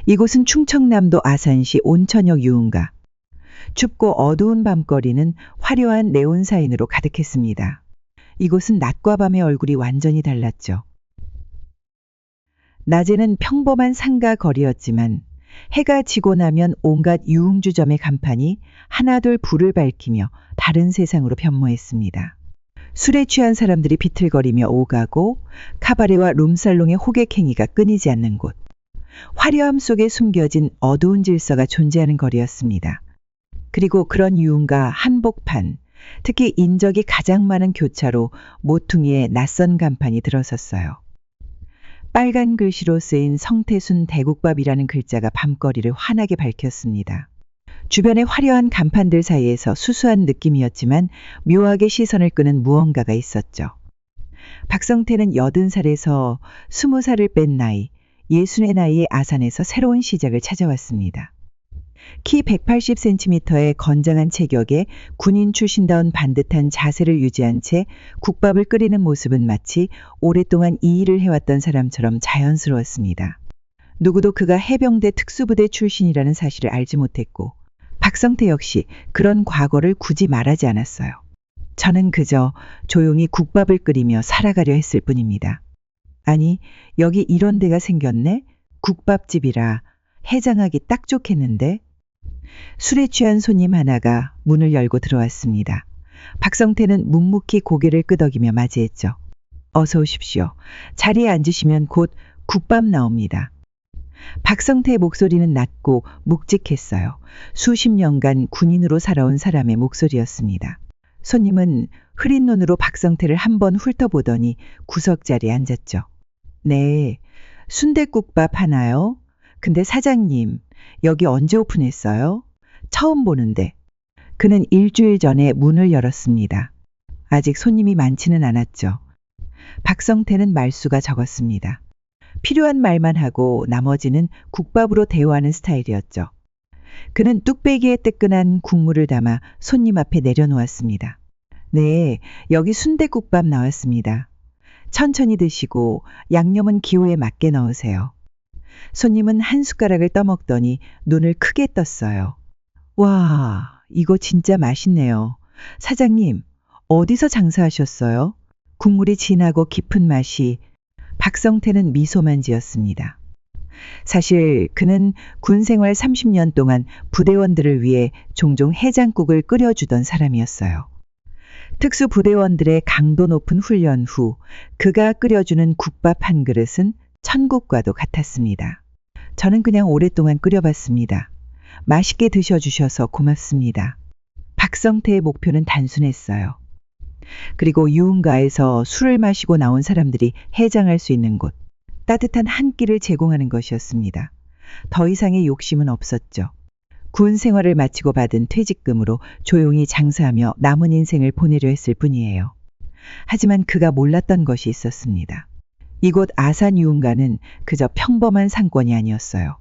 이곳은 충청남도 아산시 온천역 유흥가. 춥고 어두운 밤거리는 화려한 네온사인으로 가득했습니다. 이곳은 낮과 밤의 얼굴이 완전히 달랐죠. 낮에는 평범한 상가 거리였지만 해가 지고 나면 온갖 유흥주점의 간판이 하나둘 불을 밝히며 다른 세상으로 변모했습니다. 술에 취한 사람들이 비틀거리며 오가고 카바레와 룸살롱의 호객행위가 끊이지 않는 곳. 화려함 속에 숨겨진 어두운 질서가 존재하는 거리였습니다. 그리고 그런 유흥가 한복판, 특히 인적이 가장 많은 교차로 모퉁이에 낯선 간판이 들어섰어요. 빨간 글씨로 쓰인 성태순 대국밥이라는 글자가 밤거리를 환하게 밝혔습니다. 주변의 화려한 간판들 사이에서 수수한 느낌이었지만 묘하게 시선을 끄는 무언가가 있었죠. 박성태는 80살에서 20살을 뺀 나이, 60의 나이의 아산에서 새로운 시작을 찾아왔습니다. 키 180cm의 건장한 체격에 군인 출신다운 반듯한 자세를 유지한 채 국밥을 끓이는 모습은 마치 오랫동안 이 일을 해왔던 사람처럼 자연스러웠습니다. 누구도 그가 해병대 특수부대 출신이라는 사실을 알지 못했고 박성태 역시 그런 과거를 굳이 말하지 않았어요. 저는 그저 조용히 국밥을 끓이며 살아가려 했을 뿐입니다. 아니, 여기 이런 데가 생겼네? 국밥집이라 해장하기 딱 좋겠는데? 술에 취한 손님 하나가 문을 열고 들어왔습니다. 박성태는 묵묵히 고개를 끄덕이며 맞이했죠. 어서 오십시오. 자리에 앉으시면 곧 국밥 나옵니다. 박성태의 목소리는 낮고 묵직했어요. 수십 년간 군인으로 살아온 사람의 목소리였습니다. 손님은 흐린 눈으로 박성태를 한번 훑어보더니 구석자리에 앉았죠. 네, 순댓국밥 하나요? 근데 사장님, 여기 언제 오픈했어요? 처음 보는데. 그는 일주일 전에 문을 열었습니다. 아직 손님이 많지는 않았죠. 박성태는 말수가 적었습니다. 필요한 말만 하고 나머지는 국밥으로 대우하는 스타일이었죠. 그는 뚝배기에 뜨끈한 국물을 담아 손님 앞에 내려놓았습니다. 네, 여기 순댓국밥 나왔습니다. 천천히 드시고 양념은 기호에 맞게 넣으세요. 손님은 한 숟가락을 떠먹더니 눈을 크게 떴어요. 와, 이거 진짜 맛있네요. 사장님, 어디서 장사하셨어요? 국물이 진하고 깊은 맛이. 박성태는 미소만 지었습니다. 사실 그는 군 생활 30년 동안 부대원들을 위해 종종 해장국을 끓여주던 사람이었어요. 특수부대원들의 강도 높은 훈련 후 그가 끓여주는 국밥 한 그릇은 천국과도 같았습니다. 저는 그냥 오랫동안 끓여봤습니다. 맛있게 드셔주셔서 고맙습니다. 박성태의 목표는 단순했어요. 그리고 유흥가에서 술을 마시고 나온 사람들이 해장할 수 있는 곳, 따뜻한 한 끼를 제공하는 것이었습니다. 더 이상의 욕심은 없었죠. 군 생활을 마치고 받은 퇴직금으로 조용히 장사하며 남은 인생을 보내려 했을 뿐이에요. 하지만 그가 몰랐던 것이 있었습니다. 이곳 아산 유흥가는 그저 평범한 상권이 아니었어요.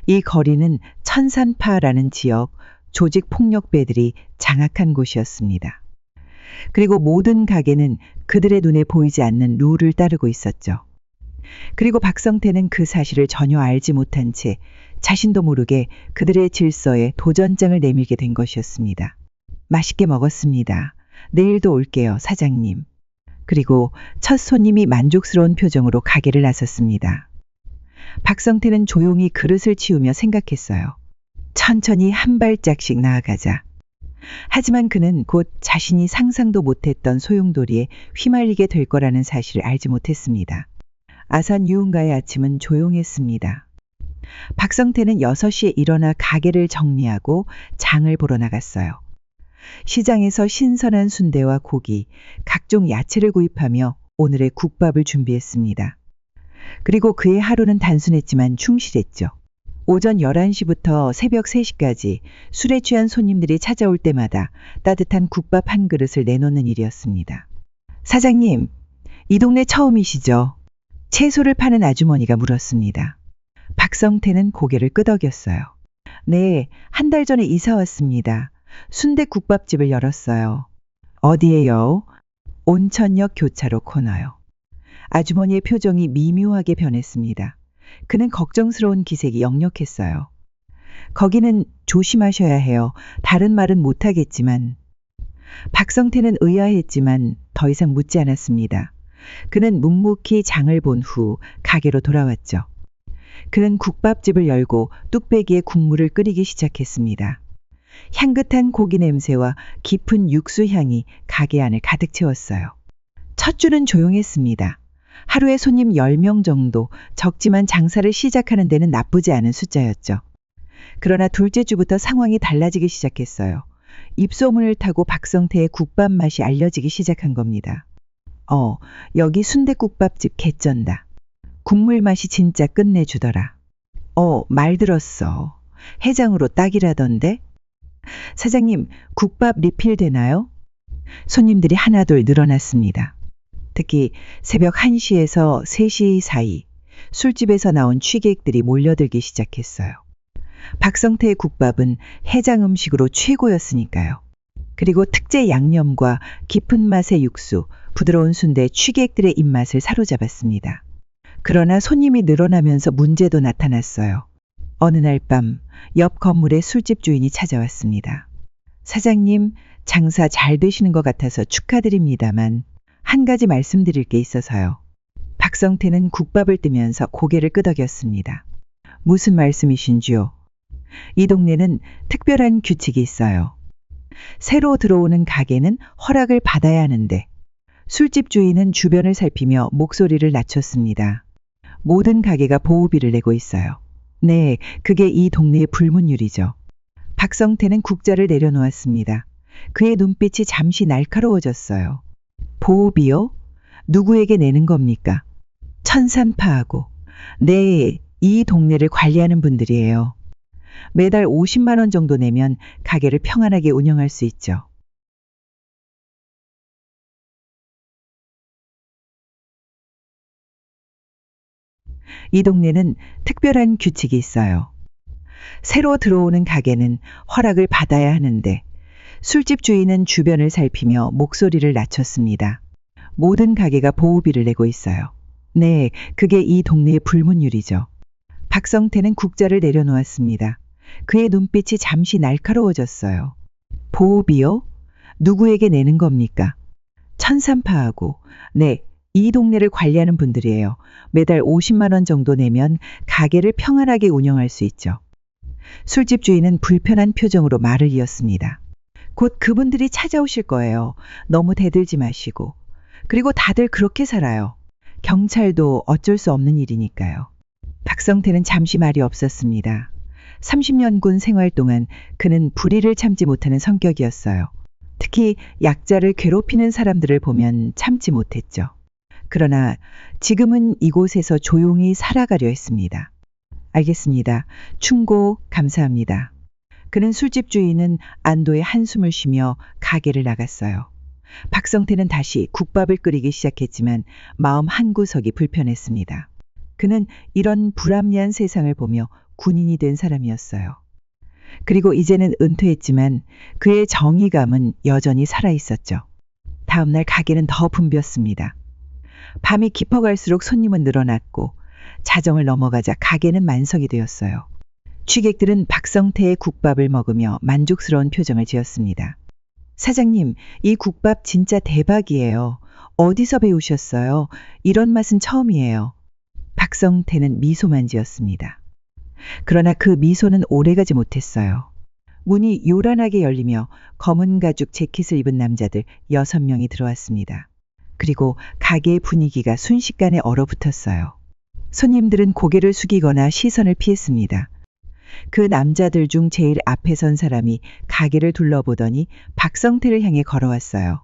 이 거리는 천산파라는 지역 조직폭력배들이 장악한 곳이었습니다. 그리고 모든 가게는 그들의 눈에 보이지 않는 룰을 따르고 있었죠. 그리고 박성태는 그 사실을 전혀 알지 못한 채 자신도 모르게 그들의 질서에 도전장을 내밀게 된 것이었습니다. 맛있게 먹었습니다. 내일도 올게요, 사장님. 그리고 첫 손님이 만족스러운 표정으로 가게를 나섰습니다. 박성태는 조용히 그릇을 치우며 생각했어요. 천천히 한 발짝씩 나아가자. 하지만 그는 곧 자신이 상상도 못했던 소용돌이에 휘말리게 될 거라는 사실을 알지 못했습니다. 아산 유흥가의 아침은 조용했습니다. 박성태는 6시에 일어나 가게를 정리하고 장을 보러 나갔어요. 시장에서 신선한 순대와 고기, 각종 야채를 구입하며 오늘의 국밥을 준비했습니다. 그리고 그의 하루는 단순했지만 충실했죠. 오전 11시부터 새벽 3시까지 술에 취한 손님들이 찾아올 때마다 따뜻한 국밥 한 그릇을 내놓는 일이었습니다. 사장님, 이 동네 처음이시죠? 채소를 파는 아주머니가 물었습니다. 박성태는 고개를 끄덕였어요. 네, 한 달 전에 이사 왔습니다. 순댓국밥집을 열었어요. 어디에요? 온천역 교차로 코너요. 아주머니의 표정이 미묘하게 변했습니다. 그는 걱정스러운 기색이 역력했어요. 거기는 조심하셔야 해요. 다른 말은 못하겠지만. 박성태는 의아했지만 더 이상 묻지 않았습니다. 그는 묵묵히 장을 본 후 가게로 돌아왔죠. 그는 국밥집을 열고 뚝배기에 국물을 끓이기 시작했습니다. 향긋한 고기 냄새와 깊은 육수 향이 가게 안을 가득 채웠어요. 첫 주는 조용했습니다. 하루에 손님 10명 정도, 적지만 장사를 시작하는 데는 나쁘지 않은 숫자였죠. 그러나 둘째 주부터 상황이 달라지기 시작했어요. 입소문을 타고 박성태의 국밥 맛이 알려지기 시작한 겁니다. 여기 순댓국밥집 개쩐다. 국물 맛이 진짜 끝내주더라. 말 들었어. 해장으로 딱이라던데? 사장님, 국밥 리필 되나요? 손님들이 하나둘 늘어났습니다. 특히 새벽 1시에서 3시 사이 술집에서 나온 취객들이 몰려들기 시작했어요. 박성태의 국밥은 해장 음식으로 최고였으니까요. 그리고 특제 양념과 깊은 맛의 육수, 부드러운 순대 취객들의 입맛을 사로잡았습니다. 그러나 손님이 늘어나면서 문제도 나타났어요. 어느 날 밤 옆 건물의 술집 주인이 찾아왔습니다. 사장님, 장사 잘 되시는 것 같아서 축하드립니다만 한 가지 말씀드릴 게 있어서요. 박성태는 국밥을 뜨면서 고개를 끄덕였습니다. 무슨 말씀이신지요? 이 동네는 특별한 규칙이 있어요. 새로 들어오는 가게는 허락을 받아야 하는데 술집 주인은 주변을 살피며 목소리를 낮췄습니다. 모든 가게가 보호비를 내고 있어요. 네, 그게 이 동네의 불문율이죠. 박성태는 국자를 내려놓았습니다. 그의 눈빛이 잠시 날카로워졌어요. 보호비요? 누구에게 내는 겁니까? 천산파하고. 네, 이 동네를 관리하는 분들이에요. 매달 50만 원 정도 내면 가게를 평안하게 운영할 수 있죠. 이 동네는 특별한 규칙이 있어요. 새로 들어오는 가게는 허락을 받아야 하는데 술집 주인은 주변을 살피며 목소리를 낮췄습니다. 모든 가게가 보호비를 내고 있어요. 네, 그게 이 동네의 불문율이죠. 박성태는 국자를 내려놓았습니다. 그의 눈빛이 잠시 날카로워졌어요. 보호비요? 누구에게 내는 겁니까? 천산파하고. 네, 이 동네를 관리하는 분들이에요. 매달 50만 원 정도 내면 가게를 평안하게 운영할 수 있죠. 술집 주인은 불편한 표정으로 말을 이었습니다. 곧 그분들이 찾아오실 거예요. 너무 대들지 마시고. 그리고 다들 그렇게 살아요. 경찰도 어쩔 수 없는 일이니까요. 박성태는 잠시 말이 없었습니다. 30년 군 생활 동안 그는 불의를 참지 못하는 성격이었어요. 특히 약자를 괴롭히는 사람들을 보면 참지 못했죠. 그러나 지금은 이곳에서 조용히 살아가려 했습니다. 알겠습니다. 충고 감사합니다. 그는 술집 주인은 안도의 한숨을 쉬며 가게를 나갔어요. 박성태는 다시 국밥을 끓이기 시작했지만 마음 한구석이 불편했습니다. 그는 이런 불합리한 세상을 보며 군인이 된 사람이었어요. 그리고 이제는 은퇴했지만 그의 정의감은 여전히 살아있었죠. 다음날 가게는 더 붐볐습니다. 밤이 깊어갈수록 손님은 늘어났고 자정을 넘어가자 가게는 만석이 되었어요. 취객들은 박성태의 국밥을 먹으며 만족스러운 표정을 지었습니다. 사장님, 이 국밥 진짜 대박이에요. 어디서 배우셨어요? 이런 맛은 처음이에요. 박성태는 미소만 지었습니다. 그러나 그 미소는 오래가지 못했어요. 문이 요란하게 열리며 검은 가죽 재킷을 입은 남자들 6명이 들어왔습니다. 그리고 가게의 분위기가 순식간에 얼어붙었어요. 손님들은 고개를 숙이거나 시선을 피했습니다. 그 남자들 중 제일 앞에 선 사람이 가게를 둘러보더니 박성태를 향해 걸어왔어요.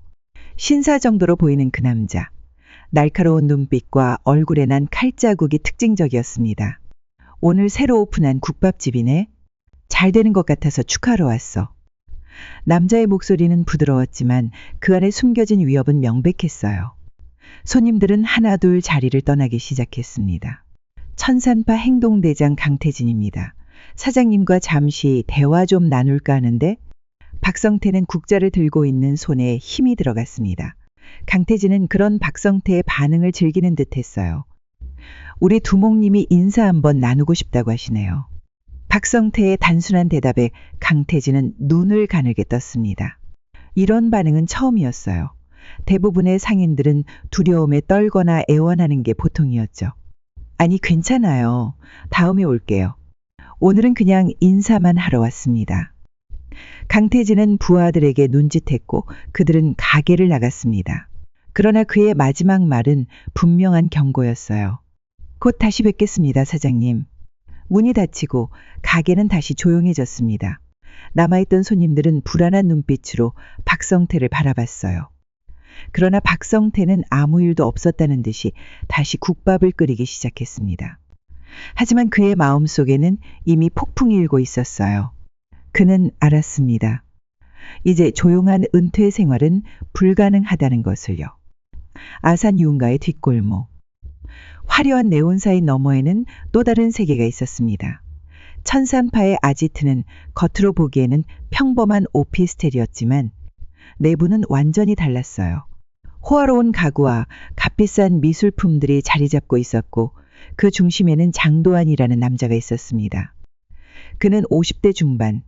신사 정도로 보이는 그 남자. 날카로운 눈빛과 얼굴에 난 칼자국이 특징적이었습니다. 오늘 새로 오픈한 국밥집이네. 잘 되는 것 같아서 축하하러 왔어. 남자의 목소리는 부드러웠지만 그 안에 숨겨진 위협은 명백했어요. 손님들은 하나둘 자리를 떠나기 시작했습니다. 천산파 행동대장 강태진입니다. 사장님과 잠시 대화 좀 나눌까 하는데 박성태는 국자를 들고 있는 손에 힘이 들어갔습니다. 강태진은 그런 박성태의 반응을 즐기는 듯 했어요. 우리 두목님이 인사 한번 나누고 싶다고 하시네요. 박성태의 단순한 대답에 강태진은 눈을 가늘게 떴습니다. 이런 반응은 처음이었어요. 대부분의 상인들은 두려움에 떨거나 애원하는 게 보통이었죠. 아니, 괜찮아요. 다음에 올게요. 오늘은 그냥 인사만 하러 왔습니다. 강태진은 부하들에게 눈짓했고 그들은 가게를 나갔습니다. 그러나 그의 마지막 말은 분명한 경고였어요. 곧 다시 뵙겠습니다, 사장님. 문이 닫히고 가게는 다시 조용해졌습니다. 남아있던 손님들은 불안한 눈빛으로 박성태를 바라봤어요. 그러나 박성태는 아무 일도 없었다는 듯이 다시 국밥을 끓이기 시작했습니다. 하지만 그의 마음속에는 이미 폭풍이 일고 있었어요. 그는 알았습니다. 이제 조용한 은퇴 생활은 불가능하다는 것을요. 아산 유흥가의 뒷골목. 화려한 네온사인 너머에는 또 다른 세계가 있었습니다. 천산파의 아지트는 겉으로 보기에는 평범한 오피스텔이었지만 내부는 완전히 달랐어요. 호화로운 가구와 값비싼 미술품들이 자리 잡고 있었고 그 중심에는 장도환이라는 남자가 있었습니다. 그는 50대 중반,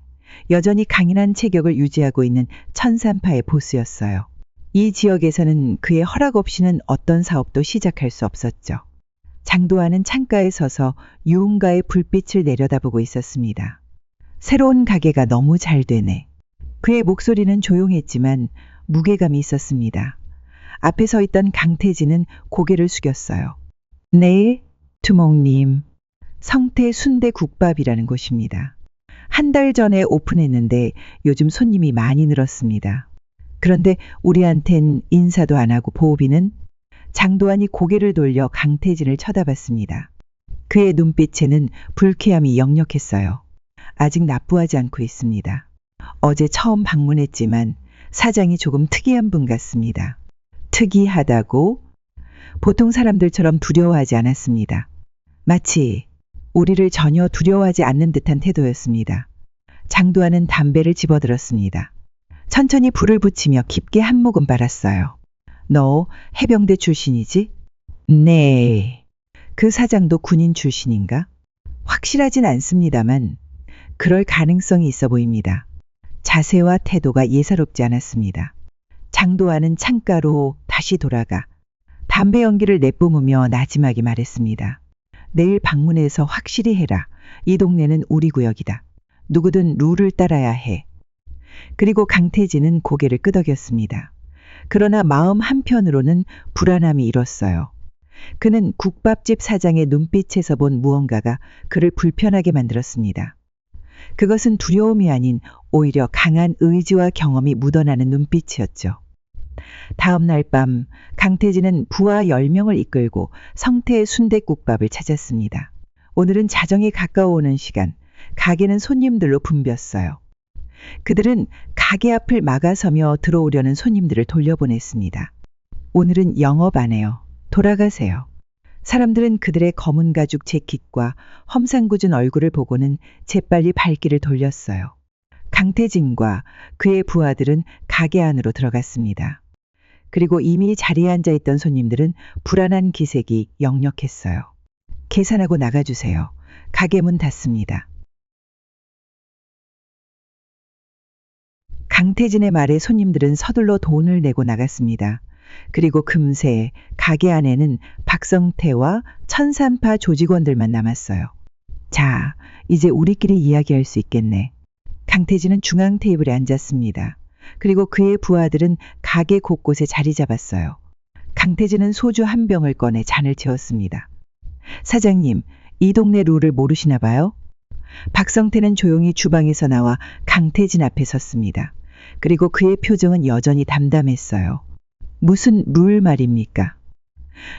여전히 강인한 체격을 유지하고 있는 천산파의 보스였어요. 이 지역에서는 그의 허락 없이는 어떤 사업도 시작할 수 없었죠. 장도환은 창가에 서서 유흥가의 불빛을 내려다보고 있었습니다. 새로운 가게가 너무 잘 되네. 그의 목소리는 조용했지만 무게감이 있었습니다. 앞에 서 있던 강태진은 고개를 숙였어요. 네, 두목님. 성태 순대국밥이라는 곳입니다. 한 달 전에 오픈했는데 요즘 손님이 많이 늘었습니다. 그런데 우리한텐 인사도 안 하고 보호비는? 장도환이 고개를 돌려 강태진을 쳐다봤습니다. 그의 눈빛에는 불쾌함이 역력했어요. 아직 납부하지 않고 있습니다. 어제 처음 방문했지만 사장이 조금 특이한 분 같습니다. 특이하다고? 보통 사람들처럼 두려워하지 않았습니다. 마치 우리를 전혀 두려워하지 않는 듯한 태도였습니다. 장도환은 담배를 집어들었습니다. 천천히 불을 붙이며 깊게 한 모금 빨았어요. 너 해병대 출신이지? 네. 그 사장도 군인 출신인가? 확실하진 않습니다만 그럴 가능성이 있어 보입니다. 자세와 태도가 예사롭지 않았습니다. 장도환은 창가로 다시 돌아가 담배 연기를 내뿜으며 나지막이 말했습니다. 내일 방문해서 확실히 해라. 이 동네는 우리 구역이다. 누구든 룰을 따라야 해. 그리고 강태진은 고개를 끄덕였습니다. 그러나 마음 한편으로는 불안함이 일었어요. 그는 국밥집 사장의 눈빛에서 본 무언가가 그를 불편하게 만들었습니다. 그것은 두려움이 아닌 오히려 강한 의지와 경험이 묻어나는 눈빛이었죠. 다음 날 밤 강태진은 부하 10명을 이끌고 성태의 순댓국밥을 찾았습니다. 오늘은 자정이 가까워오는 시간, 가게는 손님들로 붐볐어요. 그들은 가게 앞을 막아서며 들어오려는 손님들을 돌려보냈습니다. 오늘은 영업 안 해요. 돌아가세요. 사람들은 그들의 검은 가죽 재킷과 험상궂은 얼굴을 보고는 재빨리 발길을 돌렸어요. 강태진과 그의 부하들은 가게 안으로 들어갔습니다. 그리고 이미 자리에 앉아있던 손님들은 불안한 기색이 역력했어요. 계산하고 나가주세요. 가게 문 닫습니다. 강태진의 말에 손님들은 서둘러 돈을 내고 나갔습니다. 그리고 금세 가게 안에는 박성태와 천산파 조직원들만 남았어요. 자, 이제 우리끼리 이야기할 수 있겠네. 강태진은 중앙 테이블에 앉았습니다. 그리고 그의 부하들은 가게 곳곳에 자리 잡았어요. 강태진은 소주 한 병을 꺼내 잔을 채웠습니다. 사장님, 이 동네 룰을 모르시나 봐요? 박성태는 조용히 주방에서 나와 강태진 앞에 섰습니다. 그리고 그의 표정은 여전히 담담했어요. 무슨 룰 말입니까?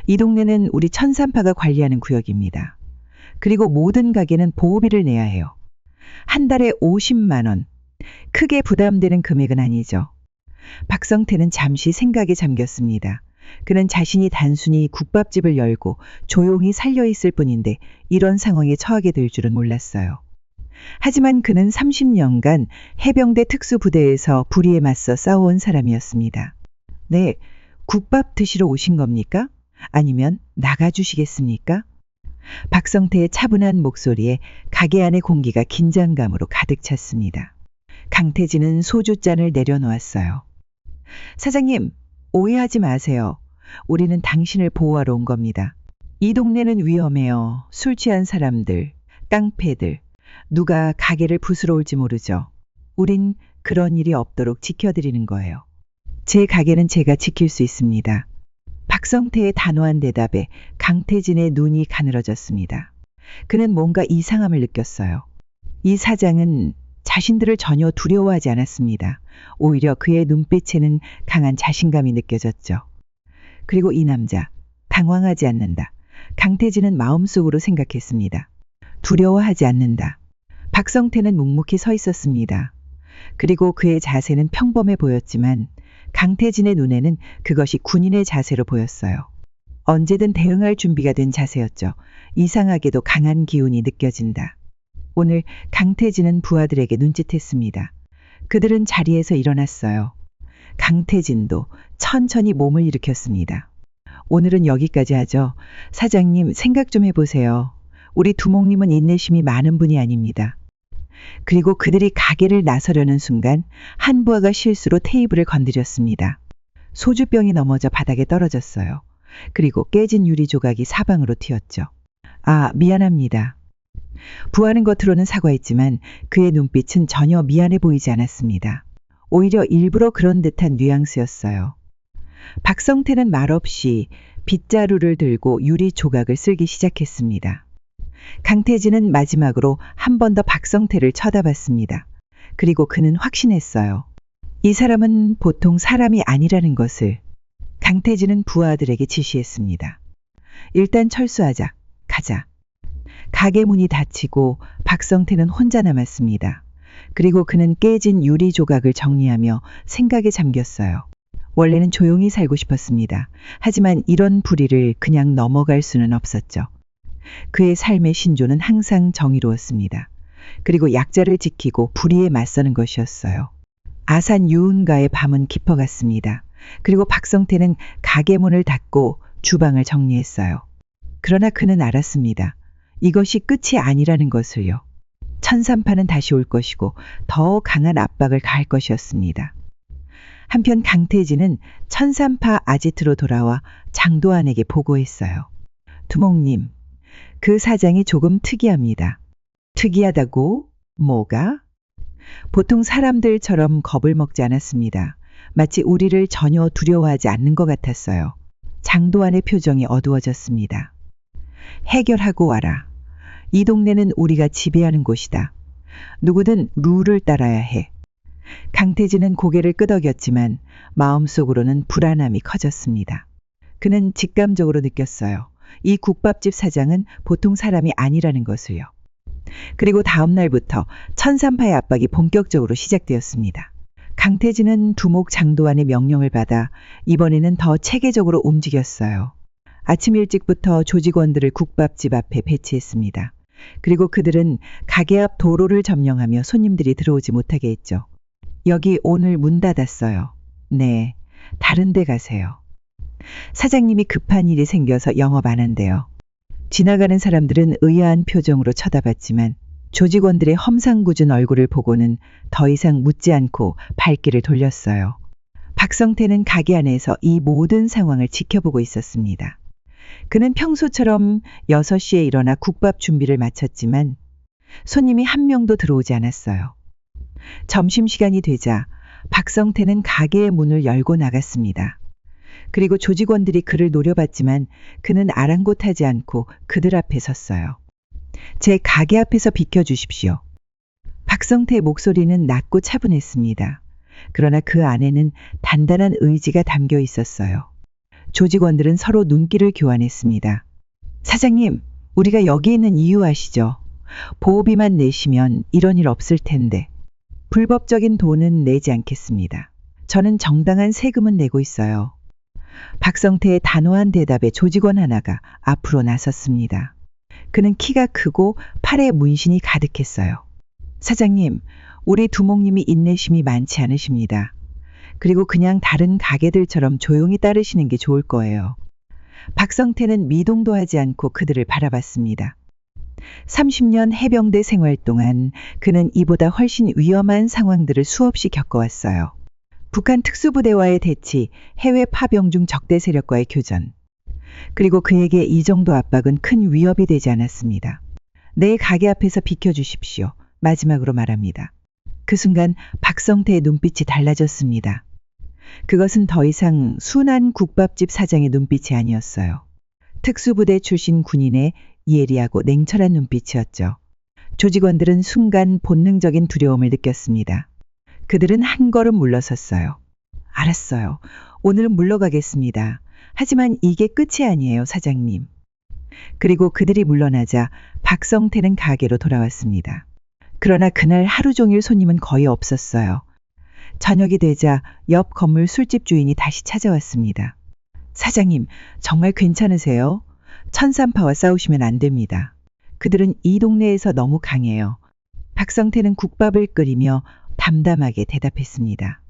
이 동네는 우리 천산파가 관리하는 구역입니다. 그리고 모든 가게는 보호비를 내야 해요. 한 달에 50만 원. 크게 부담되는 금액은 아니죠. 박성태는 잠시 생각에 잠겼습니다. 그는 자신이 단순히 국밥집을 열고 조용히 살려있을 뿐인데 이런 상황에 처하게 될 줄은 몰랐어요. 하지만 그는 30년간 해병대 특수부대에서 불의에 맞서 싸워온 사람이었습니다. 네, 국밥 드시러 오신 겁니까? 아니면 나가주시겠습니까? 박성태의 차분한 목소리에 가게 안의 공기가 긴장감으로 가득 찼습니다. 강태진은 소주잔을 내려놓았어요. 사장님, 오해하지 마세요. 우리는 당신을 보호하러 온 겁니다. 이 동네는 위험해요. 술 취한 사람들, 깡패들, 누가 가게를 부수러 올지 모르죠. 우린 그런 일이 없도록 지켜드리는 거예요. 제 가게는 제가 지킬 수 있습니다. 박성태의 단호한 대답에 강태진의 눈이 가늘어졌습니다. 그는 뭔가 이상함을 느꼈어요. 이 사장은 자신들을 전혀 두려워하지 않았습니다. 오히려 그의 눈빛에는 강한 자신감이 느껴졌죠. 그리고 이 남자, 당황하지 않는다. 강태진은 마음속으로 생각했습니다. 두려워하지 않는다. 박성태는 묵묵히 서 있었습니다. 그리고 그의 자세는 평범해 보였지만 강태진의 눈에는 그것이 군인의 자세로 보였어요. 언제든 대응할 준비가 된 자세였죠. 이상하게도 강한 기운이 느껴진다. 오늘 강태진은 부하들에게 눈짓했습니다. 그들은 자리에서 일어났어요. 강태진도 천천히 몸을 일으켰습니다. 오늘은 여기까지 하죠. 사장님, 생각 좀 해보세요. 우리 두목님은 인내심이 많은 분이 아닙니다. 그리고 그들이 가게를 나서려는 순간 한 부하가 실수로 테이블을 건드렸습니다. 소주병이 넘어져 바닥에 떨어졌어요. 그리고 깨진 유리 조각이 사방으로 튀었죠. 아, 미안합니다. 부하는 겉으로는 사과했지만 그의 눈빛은 전혀 미안해 보이지 않았습니다. 오히려 일부러 그런 듯한 뉘앙스였어요. 박성태는 말없이 빗자루를 들고 유리 조각을 쓸기 시작했습니다. 강태진은 마지막으로 한 번 더 박성태를 쳐다봤습니다. 그리고 그는 확신했어요. 이 사람은 보통 사람이 아니라는 것을. 강태진은 부하들에게 지시했습니다. 일단 철수하자. 가자. 가게 문이 닫히고 박성태는 혼자 남았습니다. 그리고 그는 깨진 유리 조각을 정리하며 생각에 잠겼어요. 원래는 조용히 살고 싶었습니다. 하지만 이런 불의를 그냥 넘어갈 수는 없었죠. 그의 삶의 신조는 항상 정의로웠습니다. 그리고 약자를 지키고 불의에 맞서는 것이었어요. 아산 유은가의 밤은 깊어갔습니다. 그리고 박성태는 가게 문을 닫고 주방을 정리했어요. 그러나 그는 알았습니다. 이것이 끝이 아니라는 것을요. 천삼파는 다시 올 것이고 더 강한 압박을 가할 것이었습니다. 한편 강태진은 천삼파 아지트로 돌아와 장도환에게 보고했어요. 두목님, 그 사장이 조금 특이합니다. 특이하다고? 뭐가? 보통 사람들처럼 겁을 먹지 않았습니다. 마치 우리를 전혀 두려워하지 않는 것 같았어요. 장도환의 표정이 어두워졌습니다. 해결하고 와라. 이 동네는 우리가 지배하는 곳이다. 누구든 룰을 따라야 해. 강태진은 고개를 끄덕였지만 마음속으로는 불안함이 커졌습니다. 그는 직감적으로 느꼈어요. 이 국밥집 사장은 보통 사람이 아니라는 것을요. 그리고 다음 날부터 천삼파의 압박이 본격적으로 시작되었습니다. 강태진은 두목 장도환의 명령을 받아 이번에는 더 체계적으로 움직였어요. 아침 일찍부터 조직원들을 국밥집 앞에 배치했습니다. 그리고 그들은 가게 앞 도로를 점령하며 손님들이 들어오지 못하게 했죠. 여기 오늘 문 닫았어요. 네, 다른 데 가세요. 사장님이 급한 일이 생겨서 영업 안 한대요. 지나가는 사람들은 의아한 표정으로 쳐다봤지만 조직원들의 험상궂은 얼굴을 보고는 더 이상 묻지 않고 발길을 돌렸어요. 박성태는 가게 안에서 이 모든 상황을 지켜보고 있었습니다. 그는 평소처럼 6시에 일어나 국밥 준비를 마쳤지만 손님이 한 명도 들어오지 않았어요. 점심시간이 되자 박성태는 가게의 문을 열고 나갔습니다. 그리고 조직원들이 그를 노려봤지만 그는 아랑곳하지 않고 그들 앞에 섰어요. 제 가게 앞에서 비켜주십시오. 박성태의 목소리는 낮고 차분했습니다. 그러나 그 안에는 단단한 의지가 담겨 있었어요. 조직원들은 서로 눈길을 교환했습니다. 사장님, 우리가 여기 있는 이유 아시죠? 보호비만 내시면 이런 일 없을 텐데. 불법적인 돈은 내지 않겠습니다. 저는 정당한 세금은 내고 있어요. 박성태의 단호한 대답에 조직원 하나가 앞으로 나섰습니다. 그는 키가 크고 팔에 문신이 가득했어요. 사장님, 우리 두목님이 인내심이 많지 않으십니다. 그리고 그냥 다른 가게들처럼 조용히 따르시는 게 좋을 거예요. 박성태는 미동도 하지 않고 그들을 바라봤습니다. 30년 해병대 생활 동안 그는 이보다 훨씬 위험한 상황들을 수없이 겪어왔어요. 북한 특수부대와의 대치, 해외 파병 중 적대 세력과의 교전. 그리고 그에게 이 정도 압박은 큰 위협이 되지 않았습니다. 내 가게 앞에서 비켜주십시오. 마지막으로 말합니다. 그 순간 박성태의 눈빛이 달라졌습니다. 그것은 더 이상 순한 국밥집 사장의 눈빛이 아니었어요. 특수부대 출신 군인의 예리하고 냉철한 눈빛이었죠. 조직원들은 순간 본능적인 두려움을 느꼈습니다. 그들은 한 걸음 물러섰어요. 알았어요. 오늘은 물러가겠습니다. 하지만 이게 끝이 아니에요, 사장님. 그리고 그들이 물러나자 박성태는 가게로 돌아왔습니다. 그러나 그날 하루 종일 손님은 거의 없었어요. 저녁이 되자 옆 건물 술집 주인이 다시 찾아왔습니다. 사장님, 정말 괜찮으세요? 천산파와 싸우시면 안 됩니다. 그들은 이 동네에서 너무 강해요. 박성태는 국밥을 끓이며 담담하게 대답했습니다.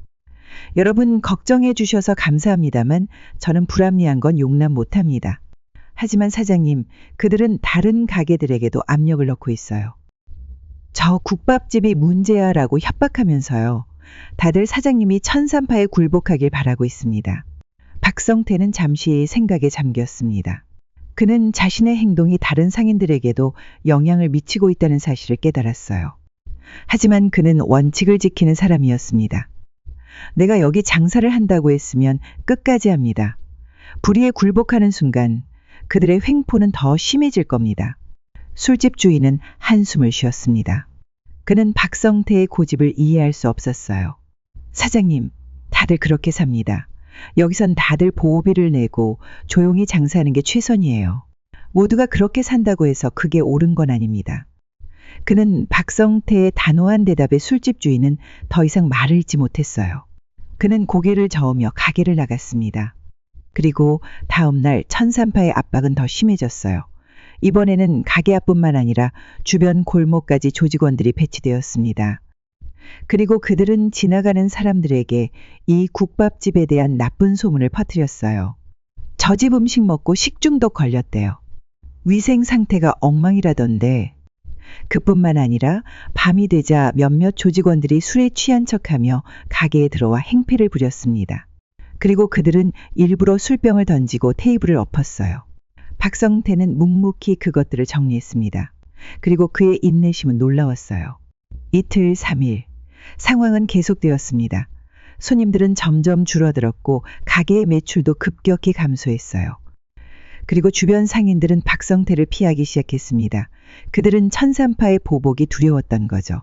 여러분 걱정해 주셔서 감사합니다만 저는 불합리한 건 용납 못합니다. 하지만 사장님, 그들은 다른 가게들에게도 압력을 넣고 있어요. 저 국밥집이 문제야라고 협박하면서요. 다들 사장님이 천산파에 굴복하길 바라고 있습니다. 박성태는 잠시 생각에 잠겼습니다. 그는 자신의 행동이 다른 상인들에게도 영향을 미치고 있다는 사실을 깨달았어요. 하지만 그는 원칙을 지키는 사람이었습니다. 내가 여기 장사를 한다고 했으면 끝까지 합니다. 불의에 굴복하는 순간 그들의 횡포는 더 심해질 겁니다. 술집 주인은 한숨을 쉬었습니다. 그는 박성태의 고집을 이해할 수 없었어요. 사장님, 다들 그렇게 삽니다. 여기선 다들 보호비를 내고 조용히 장사하는 게 최선이에요. 모두가 그렇게 산다고 해서 그게 옳은 건 아닙니다. 그는 박성태의 단호한 대답에 술집 주인은 더 이상 말을 잇지 못했어요. 그는 고개를 저으며 가게를 나갔습니다. 그리고 다음 날 천산파의 압박은 더 심해졌어요. 이번에는 가게 앞뿐만 아니라 주변 골목까지 조직원들이 배치되었습니다. 그리고 그들은 지나가는 사람들에게 이 국밥집에 대한 나쁜 소문을 퍼뜨렸어요. 저 집 음식 먹고 식중독 걸렸대요. 위생 상태가 엉망이라던데. 그뿐만 아니라 밤이 되자 몇몇 조직원들이 술에 취한 척하며 가게에 들어와 행패를 부렸습니다. 그리고 그들은 일부러 술병을 던지고 테이블을 엎었어요. 박성태는 묵묵히 그것들을 정리했습니다. 그리고 그의 인내심은 놀라웠어요. 이틀, 3일. 상황은 계속되었습니다. 손님들은 점점 줄어들었고 가게의 매출도 급격히 감소했어요. 그리고 주변 상인들은 박성태를 피하기 시작했습니다. 그들은 천산파의 보복이 두려웠던 거죠.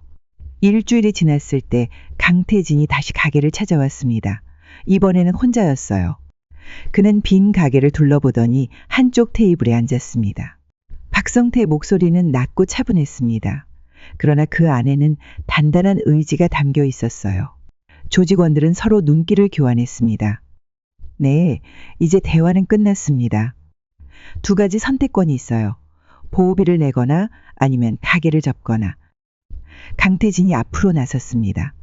일주일이 지났을 때 강태진이 다시 가게를 찾아왔습니다. 이번에는 혼자였어요. 그는 빈 가게를 둘러보더니 한쪽 테이블에 앉았습니다. 박성태의 목소리는 낮고 차분했습니다. 그러나 그 안에는 단단한 의지가 담겨 있었어요. 조직원들은 서로 눈길을 교환했습니다. 네, 이제 대화는 끝났습니다. 두 가지 선택권이 있어요. 보호비를 내거나 아니면 가게를 접거나. 강태진이 앞으로 나섰습니다.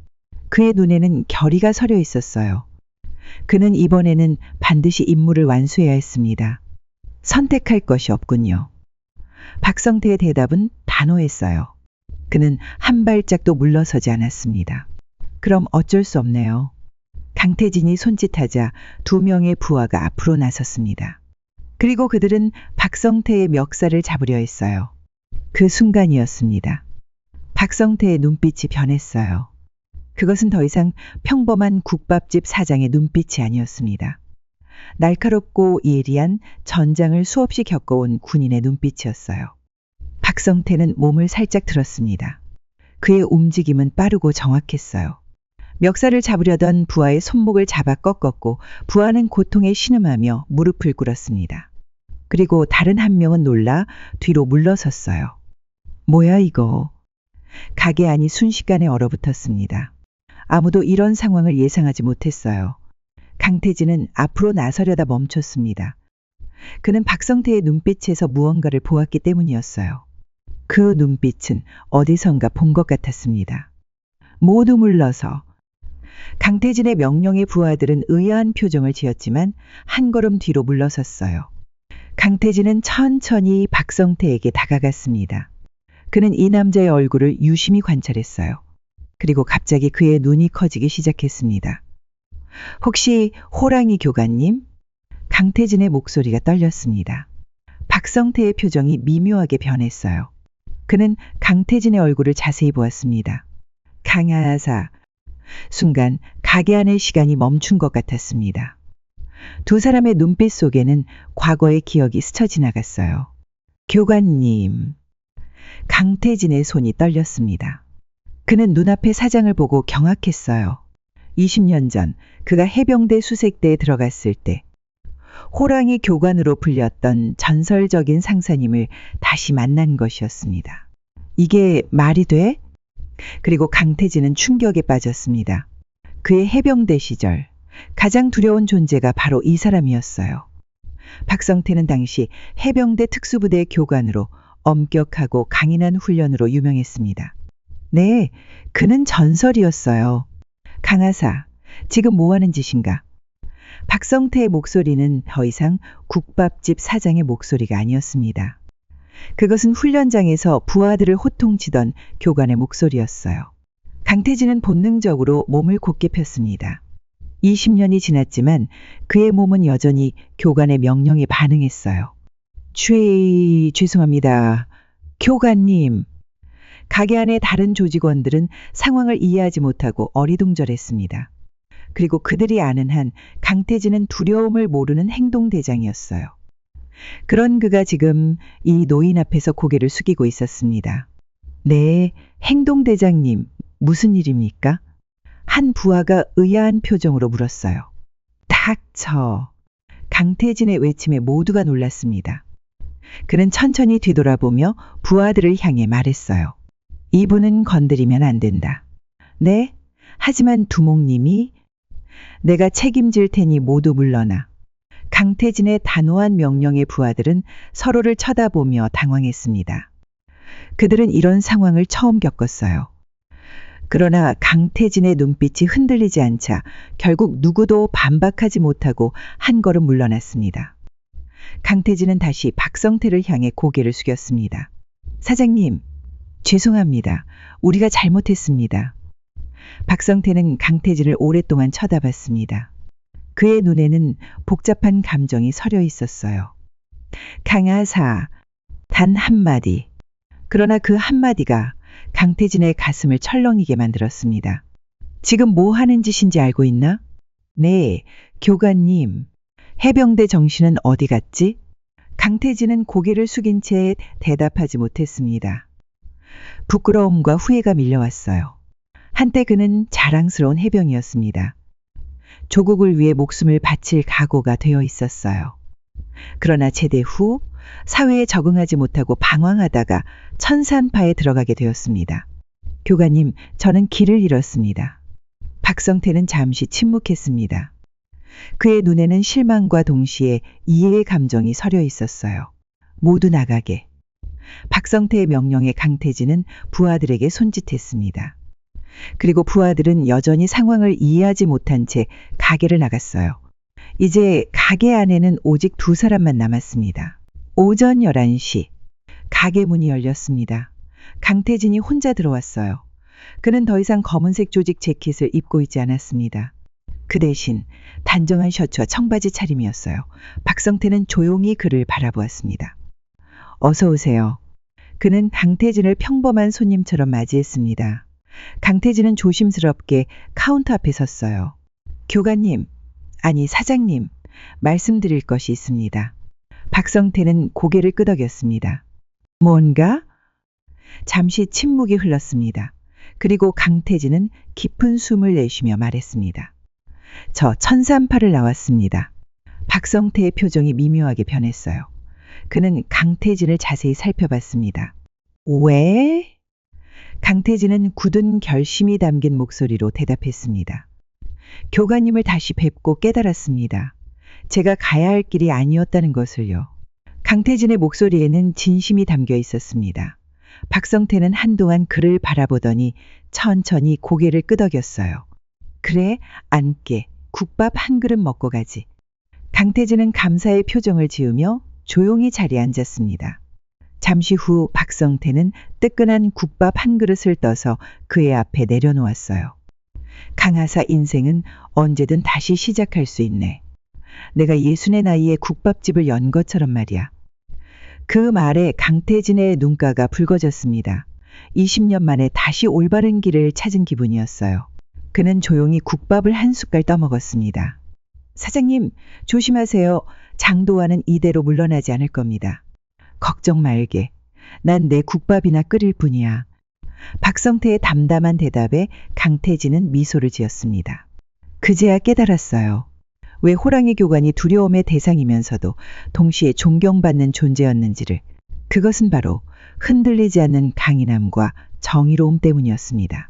그의 눈에는 결의가 서려 있었어요. 그는 이번에는 반드시 임무를 완수해야 했습니다. 선택할 것이 없군요. 박성태의 대답은 단호했어요. 그는 한 발짝도 물러서지 않았습니다. 그럼 어쩔 수 없네요. 강태진이 손짓하자 두 명의 부하가 앞으로 나섰습니다. 그리고 그들은 박성태의 멱살을 잡으려 했어요. 그 순간이었습니다. 박성태의 눈빛이 변했어요. 그것은 더 이상 평범한 국밥집 사장의 눈빛이 아니었습니다. 날카롭고 예리한 전장을 수없이 겪어온 군인의 눈빛이었어요. 박성태는 몸을 살짝 들었습니다. 그의 움직임은 빠르고 정확했어요. 멱살을 잡으려던 부하의 손목을 잡아 꺾었고 부하는 고통에 신음하며 무릎을 꿇었습니다. 그리고 다른 한 명은 놀라 뒤로 물러섰어요. 뭐야 이거. 가게 안이 순식간에 얼어붙었습니다. 아무도 이런 상황을 예상하지 못했어요. 강태진은 앞으로 나서려다 멈췄습니다. 그는 박성태의 눈빛에서 무언가를 보았기 때문이었어요. 그 눈빛은 어디선가 본 것 같았습니다. 모두 물러서. 강태진의 명령에 부하들은 의아한 표정을 지었지만 한 걸음 뒤로 물러섰어요. 강태진은 천천히 박성태에게 다가갔습니다. 그는 이 남자의 얼굴을 유심히 관찰했어요. 그리고 갑자기 그의 눈이 커지기 시작했습니다. 혹시 호랑이 교관님? 강태진의 목소리가 떨렸습니다. 박성태의 표정이 미묘하게 변했어요. 그는 강태진의 얼굴을 자세히 보았습니다. 강하사. 순간 가게 안의 시간이 멈춘 것 같았습니다. 두 사람의 눈빛 속에는 과거의 기억이 스쳐 지나갔어요. 교관님. 강태진의 손이 떨렸습니다. 그는 눈앞의 사장을 보고 경악했어요. 20년 전 그가 해병대 수색대에 들어갔을 때 호랑이 교관으로 불렸던 전설적인 상사님을 다시 만난 것이었습니다. 이게 말이 돼? 그리고 강태진은 충격에 빠졌습니다. 그의 해병대 시절 가장 두려운 존재가 바로 이 사람이었어요. 박성태는 당시 해병대 특수부대 교관으로 엄격하고 강인한 훈련으로 유명했습니다. 네, 그는 전설이었어요. 강하사, 지금 뭐 하는 짓인가? 박성태의 목소리는 더 이상 국밥집 사장의 목소리가 아니었습니다. 그것은 훈련장에서 부하들을 호통치던 교관의 목소리였어요. 강태진은 본능적으로 몸을 곧게 폈습니다. 20년이 지났지만 그의 몸은 여전히 교관의 명령에 반응했어요. 죄송합니다. 교관님. 가게 안의 다른 조직원들은 상황을 이해하지 못하고 어리둥절했습니다. 그리고 그들이 아는 한 강태진은 두려움을 모르는 행동대장이었어요. 그런 그가 지금 이 노인 앞에서 고개를 숙이고 있었습니다. 네, 행동대장님, 무슨 일입니까? 한 부하가 의아한 표정으로 물었어요. 닥쳐. 강태진의 외침에 모두가 놀랐습니다. 그는 천천히 뒤돌아보며 부하들을 향해 말했어요. 이분은 건드리면 안 된다. 네, 하지만 두목님이 내가 책임질 테니 모두 물러나. 강태진의 단호한 명령에 부하들은 서로를 쳐다보며 당황했습니다. 그들은 이런 상황을 처음 겪었어요. 그러나 강태진의 눈빛이 흔들리지 않자 결국 누구도 반박하지 못하고 한 걸음 물러났습니다. 강태진은 다시 박성태를 향해 고개를 숙였습니다. 사장님, 죄송합니다. 우리가 잘못했습니다. 박성태는 강태진을 오랫동안 쳐다봤습니다. 그의 눈에는 복잡한 감정이 서려 있었어요. 강하사, 단 한마디. 그러나 그 한마디가 강태진의 가슴을 철렁이게 만들었습니다. 지금 뭐 하는 짓인지 알고 있나? 네, 교관님. 해병대 정신은 어디 갔지? 강태진은 고개를 숙인 채 대답하지 못했습니다. 부끄러움과 후회가 밀려왔어요. 한때 그는 자랑스러운 해병이었습니다. 조국을 위해 목숨을 바칠 각오가 되어 있었어요. 그러나 제대 후 사회에 적응하지 못하고 방황하다가 천산파에 들어가게 되었습니다. 교관님, 저는 길을 잃었습니다. 박성태는 잠시 침묵했습니다. 그의 눈에는 실망과 동시에 이해의 감정이 서려 있었어요. 모두 나가게. 박성태의 명령에 강태진은 부하들에게 손짓했습니다. 그리고 부하들은 여전히 상황을 이해하지 못한 채 가게를 나갔어요. 이제 가게 안에는 오직 두 사람만 남았습니다. 오전 11시 가게 문이 열렸습니다. 강태진이 혼자 들어왔어요. 그는 더 이상 검은색 조직 재킷을 입고 있지 않았습니다. 그 대신 단정한 셔츠와 청바지 차림이었어요. 박성태는 조용히 그를 바라보았습니다. 어서 오세요. 그는 강태진을 평범한 손님처럼 맞이했습니다. 강태진은 조심스럽게 카운터 앞에 섰어요. 교관님, 아니 사장님, 말씀드릴 것이 있습니다. 박성태는 고개를 끄덕였습니다. 뭔가? 잠시 침묵이 흘렀습니다. 그리고 강태진은 깊은 숨을 내쉬며 말했습니다. 저 천산파를 나왔습니다. 박성태의 표정이 미묘하게 변했어요. 그는 강태진을 자세히 살펴봤습니다. 왜? 강태진은 굳은 결심이 담긴 목소리로 대답했습니다. 교관님을 다시 뵙고 깨달았습니다. 제가 가야 할 길이 아니었다는 것을요. 강태진의 목소리에는 진심이 담겨 있었습니다. 박성태는 한동안 그를 바라보더니 천천히 고개를 끄덕였어요. 그래, 앉게. 국밥 한 그릇 먹고 가지. 강태진은 감사의 표정을 지으며 조용히 자리에 앉았습니다. 잠시 후 박성태는 뜨끈한 국밥 한 그릇을 떠서 그의 앞에 내려놓았어요. 강하사 인생은 언제든 다시 시작할 수 있네. 내가 60의 나이에 국밥집을 연 것처럼 말이야. 그 말에 강태진의 눈가가 붉어졌습니다. 20년 만에 다시 올바른 길을 찾은 기분이었어요. 그는 조용히 국밥을 한 숟갈 떠먹었습니다. 사장님, 조심하세요. 장도환은 이대로 물러나지 않을 겁니다. 걱정 말게. 난 내 국밥이나 끓일 뿐이야. 박성태의 담담한 대답에 강태진은 미소를 지었습니다. 그제야 깨달았어요. 왜 호랑이 교관이 두려움의 대상이면서도 동시에 존경받는 존재였는지를. 그것은 바로 흔들리지 않는 강인함과 정의로움 때문이었습니다.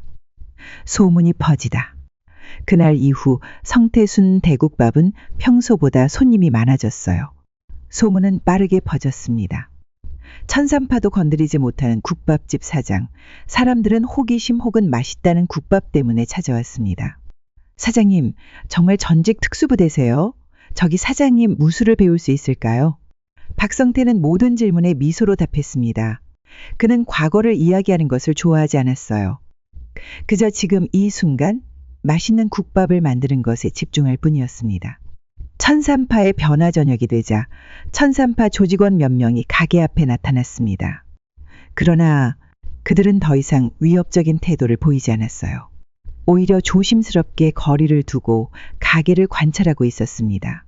소문이 퍼지다. 그날 이후 성태순 대국밥은 평소보다 손님이 많아졌어요. 소문은 빠르게 퍼졌습니다. 천삼파도 건드리지 못하는 국밥집 사장. 사람들은 호기심 혹은 맛있다는 국밥 때문에 찾아왔습니다. 사장님, 정말 전직 특수부대세요? 저기 사장님 무술을 배울 수 있을까요? 박성태는 모든 질문에 미소로 답했습니다. 그는 과거를 이야기하는 것을 좋아하지 않았어요. 그저 지금 이 순간 맛있는 국밥을 만드는 것에 집중할 뿐이었습니다. 천삼파의 변화 저녁이 되자 천삼파 조직원 몇 명이 가게 앞에 나타났습니다. 그러나 그들은 더 이상 위협적인 태도를 보이지 않았어요. 오히려 조심스럽게 거리를 두고 가게를 관찰하고 있었습니다.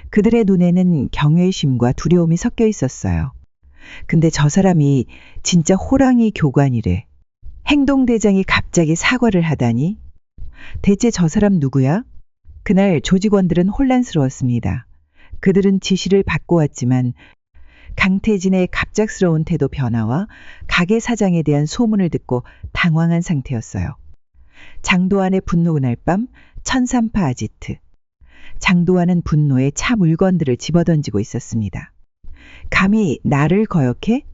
그들의 눈에는 경외심과 두려움이 섞여 있었어요. 근데 저 사람이 진짜 호랑이 교관이래. 행동대장이 갑자기 사과를 하다니? 대체 저 사람 누구야? 그날 조직원들은 혼란스러웠습니다. 그들은 지시를 받고 왔지만 강태진의 갑작스러운 태도 변화와 가게 사장에 대한 소문을 듣고 당황한 상태였어요. 장도환의 분노 그날 밤 천삼파 아지트. 장도환은 분노에 차 물건들을 집어던지고 있었습니다. 감히 나를 거역해?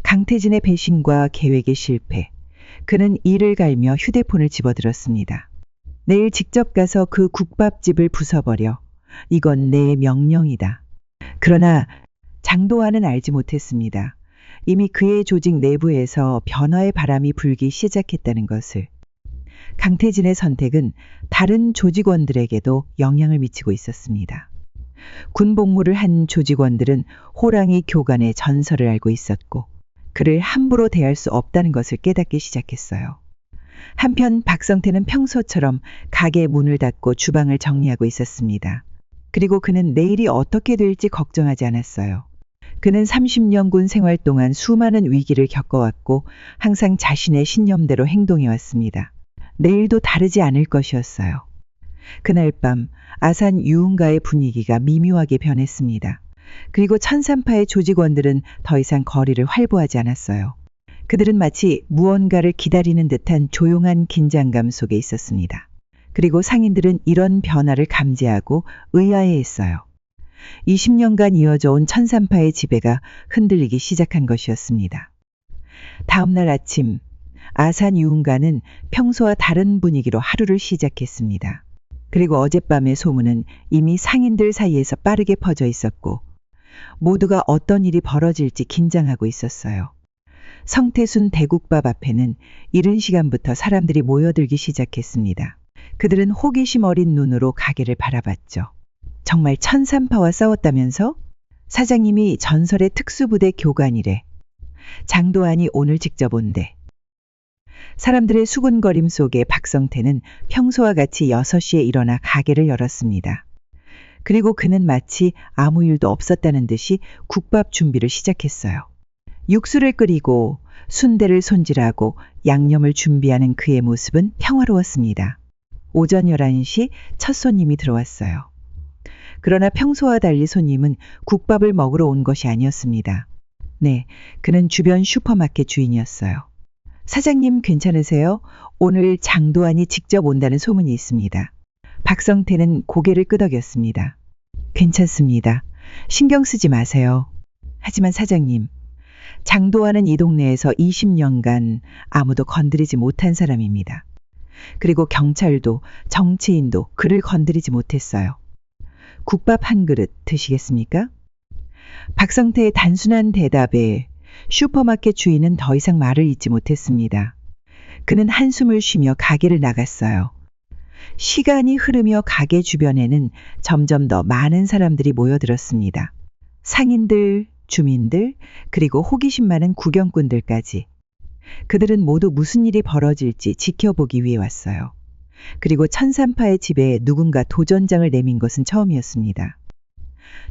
강태진의 배신과 계획의 실패. 그는 이를 갈며 휴대폰을 집어들었습니다. 내일 직접 가서 그 국밥집을 부숴버려. 이건 내 명령이다. 그러나 장도환은 알지 못했습니다. 이미 그의 조직 내부에서 변화의 바람이 불기 시작했다는 것을. 강태진의 선택은 다른 조직원들에게도 영향을 미치고 있었습니다. 군 복무를 한 조직원들은 호랑이 교관의 전설을 알고 있었고 그를 함부로 대할 수 없다는 것을 깨닫기 시작했어요. 한편 박성태는 평소처럼 가게 문을 닫고 주방을 정리하고 있었습니다. 그리고 그는 내일이 어떻게 될지 걱정하지 않았어요. 그는 30년 군 생활 동안 수많은 위기를 겪어왔고 항상 자신의 신념대로 행동해왔습니다. 내일도 다르지 않을 것이었어요. 그날 밤 아산 유흥가의 분위기가 미묘하게 변했습니다. 그리고 천삼파의 조직원들은 더 이상 거리를 활보하지 않았어요. 그들은 마치 무언가를 기다리는 듯한 조용한 긴장감 속에 있었습니다. 그리고 상인들은 이런 변화를 감지하고 의아해했어요. 20년간 이어져 온 천삼파의 지배가 흔들리기 시작한 것이었습니다. 다음 날 아침 아산 유흥가는 평소와 다른 분위기로 하루를 시작했습니다. 그리고 어젯밤의 소문은 이미 상인들 사이에서 빠르게 퍼져 있었고 모두가 어떤 일이 벌어질지 긴장하고 있었어요. 성태순 대국밥 앞에는 이른 시간부터 사람들이 모여들기 시작했습니다. 그들은 호기심 어린 눈으로 가게를 바라봤죠. 정말 천삼파와 싸웠다면서? 사장님이 전설의 특수부대 교관이래. 장도환이 오늘 직접 온대. 사람들의 수군거림 속에 박성태는 평소와 같이 6시에 일어나 가게를 열었습니다. 그리고 그는 마치 아무 일도 없었다는 듯이 국밥 준비를 시작했어요. 육수를 끓이고 순대를 손질하고 양념을 준비하는 그의 모습은 평화로웠습니다. 오전 11시 첫 손님이 들어왔어요. 그러나 평소와 달리 손님은 국밥을 먹으러 온 것이 아니었습니다. 네, 그는 주변 슈퍼마켓 주인이었어요. 사장님 괜찮으세요? 오늘 장도환이 직접 온다는 소문이 있습니다. 박성태는 고개를 끄덕였습니다. 괜찮습니다. 신경 쓰지 마세요. 하지만 사장님, 장도환은 이 동네에서 20년간 아무도 건드리지 못한 사람입니다. 그리고 경찰도 정치인도 그를 건드리지 못했어요. 국밥 한 그릇 드시겠습니까? 박성태의 단순한 대답에 슈퍼마켓 주인은 더 이상 말을 잇지 못했습니다. 그는 한숨을 쉬며 가게를 나갔어요. 시간이 흐르며 가게 주변에는 점점 더 많은 사람들이 모여들었습니다. 상인들, 주민들, 그리고 호기심 많은 구경꾼들까지. 그들은 모두 무슨 일이 벌어질지 지켜보기 위해 왔어요. 그리고 천산파의 집에 누군가 도전장을 내민 것은 처음이었습니다.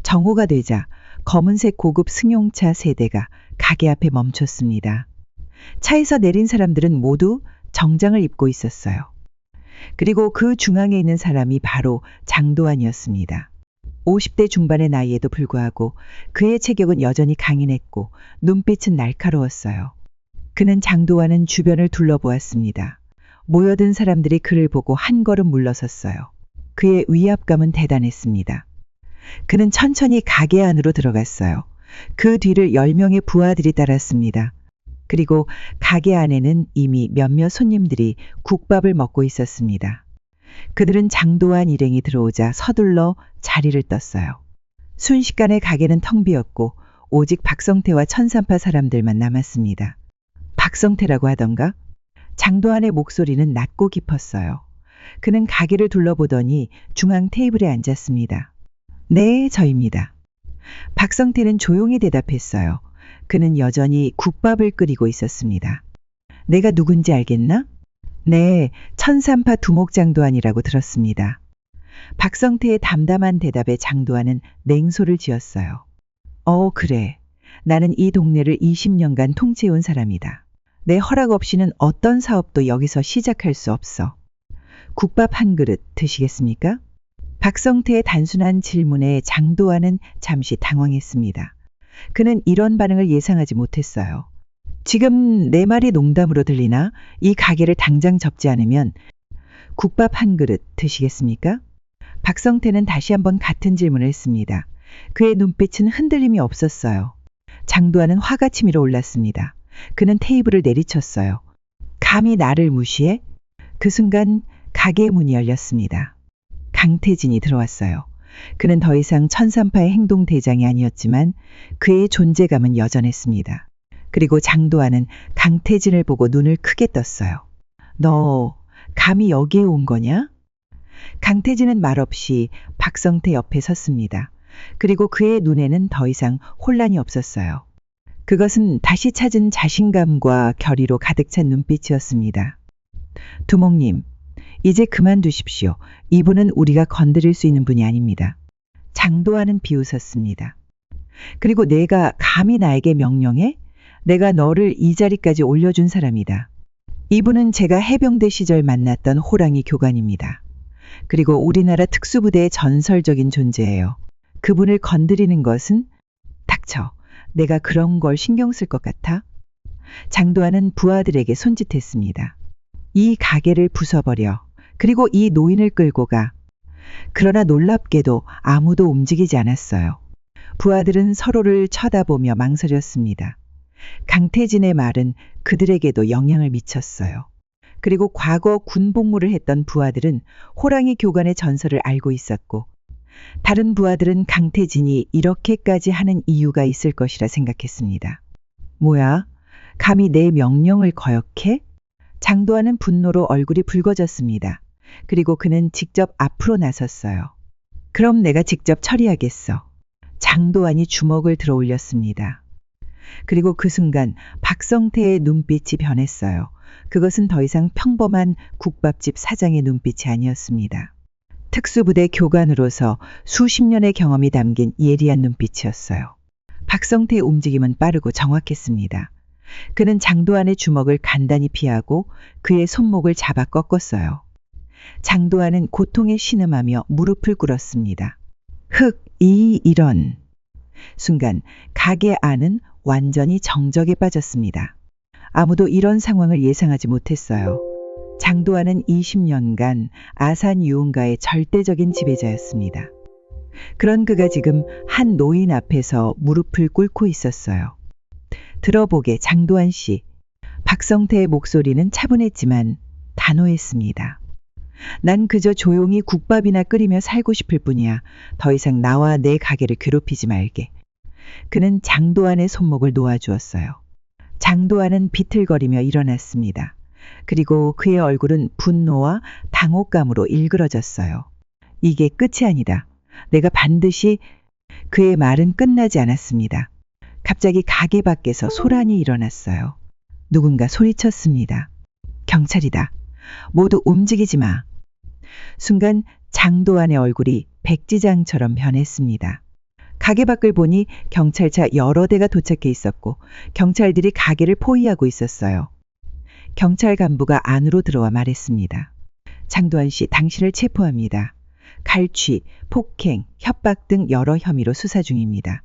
정오가 되자 검은색 고급 승용차 3대가 가게 앞에 멈췄습니다. 차에서 내린 사람들은 모두 정장을 입고 있었어요. 그리고 그 중앙에 있는 사람이 바로 장도환이었습니다. 50대 중반의 나이에도 불구하고 그의 체격은 여전히 강인했고 눈빛은 날카로웠어요. 그는 장도환은 주변을 둘러보았습니다. 모여든 사람들이 그를 보고 한 걸음 물러섰어요. 그의 위압감은 대단했습니다. 그는 천천히 가게 안으로 들어갔어요. 그 뒤를 10명의 부하들이 따랐습니다. 그리고 가게 안에는 이미 몇몇 손님들이 국밥을 먹고 있었습니다. 그들은 장도환 일행이 들어오자 서둘러 자리를 떴어요. 순식간에 가게는 텅 비었고 오직 박성태와 천산파 사람들만 남았습니다. 박성태라고 하던가? 장도환의 목소리는 낮고 깊었어요. 그는 가게를 둘러보더니 중앙 테이블에 앉았습니다. 네, 저입니다. 박성태는 조용히 대답했어요. 그는 여전히 국밥을 끓이고 있었습니다. 내가 누군지 알겠나? 네, 천산파 두목장도환이라고 들었습니다. 박성태의 담담한 대답에 장도환은 냉소를 지었어요. 그래. 나는 이 동네를 20년간 통치해온 사람이다. 내 허락 없이는 어떤 사업도 여기서 시작할 수 없어. 국밥 한 그릇 드시겠습니까? 박성태의 단순한 질문에 장도환은 잠시 당황했습니다. 그는 이런 반응을 예상하지 못했어요. 지금 내 말이 농담으로 들리나? 이 가게를 당장 접지 않으면 국밥 한 그릇 드시겠습니까? 박성태는 다시 한번 같은 질문을 했습니다. 그의 눈빛은 흔들림이 없었어요. 장도환은 화가 치밀어 올랐습니다. 그는 테이블을 내리쳤어요. 감히 나를 무시해? 그 순간 가게 문이 열렸습니다. 강태진이 들어왔어요. 그는 더 이상 천산파의 행동 대장이 아니었지만 그의 존재감은 여전했습니다. 그리고 장도환은 강태진을 보고 눈을 크게 떴어요. 너 감히 여기에 온 거냐? 강태진은 말없이 박성태 옆에 섰습니다. 그리고 그의 눈에는 더 이상 혼란이 없었어요. 그것은 다시 찾은 자신감과 결의로 가득 찬 눈빛이었습니다. 두목님, 이제 그만두십시오. 이분은 우리가 건드릴 수 있는 분이 아닙니다. 장도환은 비웃었습니다. 그리고 내가 감히 나에게 명령해? 내가 너를 이 자리까지 올려준 사람이다. 이분은 제가 해병대 시절 만났던 호랑이 교관입니다. 그리고 우리나라 특수부대의 전설적인 존재예요. 그분을 건드리는 것은 닥쳐. 내가 그런 걸 신경 쓸 것 같아? 장도환은 부하들에게 손짓했습니다. 이 가게를 부숴버려. 그리고 이 노인을 끌고 가. 그러나 놀랍게도 아무도 움직이지 않았어요. 부하들은 서로를 쳐다보며 망설였습니다. 강태진의 말은 그들에게도 영향을 미쳤어요. 그리고 과거 군복무를 했던 부하들은 호랑이 교관의 전설을 알고 있었고 다른 부하들은 강태진이 이렇게까지 하는 이유가 있을 것이라 생각했습니다. 뭐야? 감히 내 명령을 거역해? 장도환은 분노로 얼굴이 붉어졌습니다. 그리고 그는 직접 앞으로 나섰어요. 그럼 내가 직접 처리하겠어. 장도환이 주먹을 들어 올렸습니다. 그리고 그 순간 박성태의 눈빛이 변했어요. 그것은 더 이상 평범한 국밥집 사장의 눈빛이 아니었습니다. 특수부대 교관으로서 수십 년의 경험이 담긴 예리한 눈빛이었어요. 박성태의 움직임은 빠르고 정확했습니다. 그는 장도환의 주먹을 간단히 피하고 그의 손목을 잡아 꺾었어요. 장도환은 고통에 신음하며 무릎을 꿇었습니다. 이런. 순간 가게 안은 완전히 정적에 빠졌습니다. 아무도 이런 상황을 예상하지 못했어요. 장도환은 20년간 아산 유흥가의 절대적인 지배자였습니다. 그런 그가 지금 한 노인 앞에서 무릎을 꿇고 있었어요. 들어보게 장도환 씨. 박성태의 목소리는 차분했지만 단호했습니다. 난 그저 조용히 국밥이나 끓이며 살고 싶을 뿐이야. 더 이상 나와 내 가게를 괴롭히지 말게. 그는 장도환의 손목을 놓아주었어요. 장도환은 비틀거리며 일어났습니다. 그리고 그의 얼굴은 분노와 당혹감으로 일그러졌어요. 이게 끝이 아니다. 내가 반드시... 그의 말은 끝나지 않았습니다. 갑자기 가게 밖에서 소란이 일어났어요. 누군가 소리쳤습니다. 경찰이다. 모두 움직이지 마. 순간 장도환의 얼굴이 백지장처럼 변했습니다. 가게 밖을 보니 경찰차 여러 대가 도착해 있었고 경찰들이 가게를 포위하고 있었어요. 경찰 간부가 안으로 들어와 말했습니다. 장도환 씨, 당신을 체포합니다. 갈취, 폭행, 협박 등 여러 혐의로 수사 중입니다.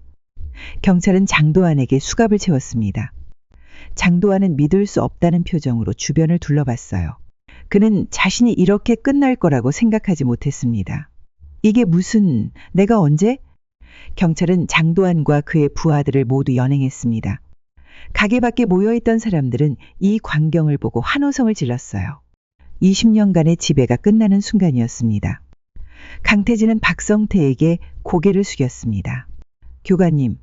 경찰은 장도환에게 수갑을 채웠습니다. 장도환은 믿을 수 없다는 표정으로 주변을 둘러봤어요. 그는 자신이 이렇게 끝날 거라고 생각하지 못했습니다. 이게 무슨... 내가 언제? 경찰은 장도환과 그의 부하들을 모두 연행했습니다. 가게 밖에 모여있던 사람들은 이 광경을 보고 환호성을 질렀어요. 20년간의 지배가 끝나는 순간이었습니다. 강태진은 박성태에게 고개를 숙였습니다. 교관님,